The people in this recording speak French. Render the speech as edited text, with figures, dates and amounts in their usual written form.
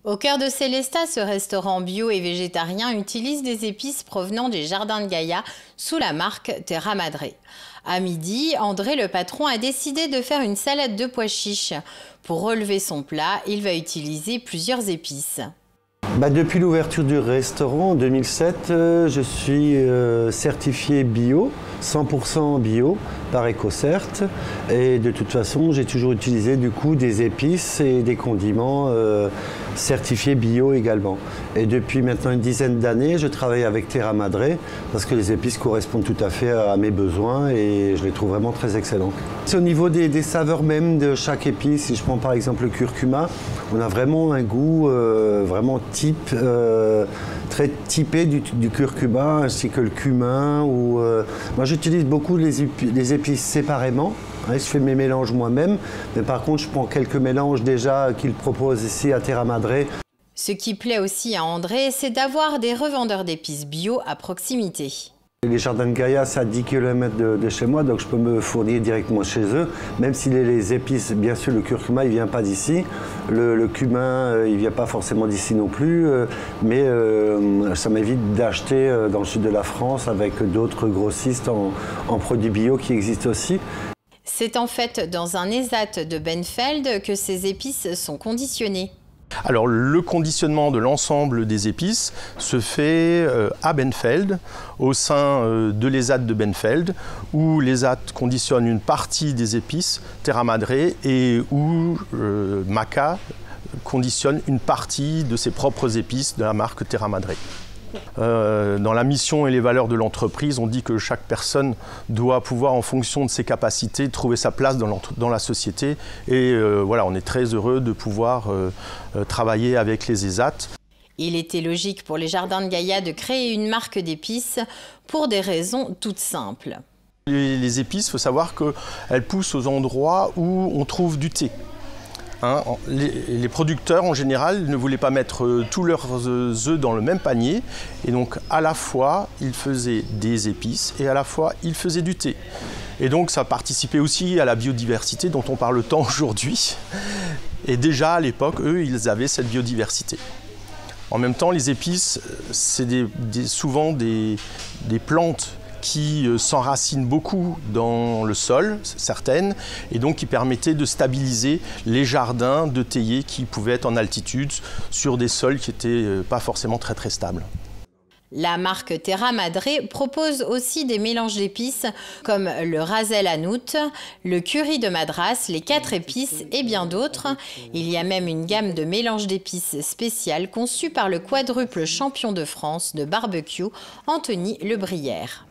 Au cœur de Sélestat, ce restaurant bio et végétarien utilise des épices provenant des jardins de Gaïa sous la marque Terra Madre. À midi, André, le patron, a décidé de faire une salade de pois chiches. Pour relever son plat, il va utiliser plusieurs épices. Depuis l'ouverture du restaurant en 2007, je suis certifié bio, 100% bio par EcoCert. Et de toute façon, j'ai toujours utilisé du coup des épices et des condiments certifiés bio également. Et depuis maintenant une dizaine d'années, je travaille avec Terra Madre parce que les épices correspondent tout à fait à mes besoins et je les trouve vraiment très excellentes. C'est au niveau des saveurs même de chaque épice. Si je prends par exemple le curcuma, on a vraiment un goût vraiment très typé du curcuma ainsi que le cumin. Moi j'utilise beaucoup les épices séparément. Je fais mes mélanges moi-même, mais par contre je prends quelques mélanges déjà qu'ils proposent ici à Terra Madre. Ce qui plaît aussi à André, c'est d'avoir des revendeurs d'épices bio à proximité. Les jardins de Gaïa, c'est à 10 km de chez moi, donc je peux me fournir directement chez eux. Même si les épices, bien sûr, le curcuma, il ne vient pas d'ici. Le cumin, il ne vient pas forcément d'ici non plus. Mais ça m'évite d'acheter dans le sud de la France avec d'autres grossistes en produits bio qui existent aussi. C'est en fait dans un ESAT de Benfeld que ces épices sont conditionnées. Alors le conditionnement de l'ensemble des épices se fait à Benfeld, au sein de l'ESAT de Benfeld, où l'ESAT conditionne une partie des épices Terra Madre et où Maca conditionne une partie de ses propres épices de la marque Terra Madre. Dans la mission et les valeurs de l'entreprise, on dit que chaque personne doit pouvoir, en fonction de ses capacités, trouver sa place dans la société. Et voilà, on est très heureux de pouvoir travailler avec les ESAT. Il était logique pour les jardins de Gaïa de créer une marque d'épices pour des raisons toutes simples. Les épices, il faut savoir qu'elles poussent aux endroits où on trouve du thé. Les producteurs, en général, ne voulaient pas mettre tous leurs œufs dans le même panier. Et donc, à la fois, ils faisaient des épices et à la fois, ils faisaient du thé. Et donc, ça participait aussi à la biodiversité dont on parle tant aujourd'hui. Et déjà, à l'époque, eux, ils avaient cette biodiversité. En même temps, les épices, c'est souvent des plantes qui s'enracinent beaucoup dans le sol, certaines, et donc qui permettaient de stabiliser les jardins de théiers qui pouvaient être en altitude sur des sols qui n'étaient pas forcément très stables. La marque Terra Madre propose aussi des mélanges d'épices comme le ras el hanout, le curry de Madras, les 4 épices et bien d'autres. Il y a même une gamme de mélanges d'épices spéciales conçue par le quadruple champion de France de barbecue, Anthony Lebrière.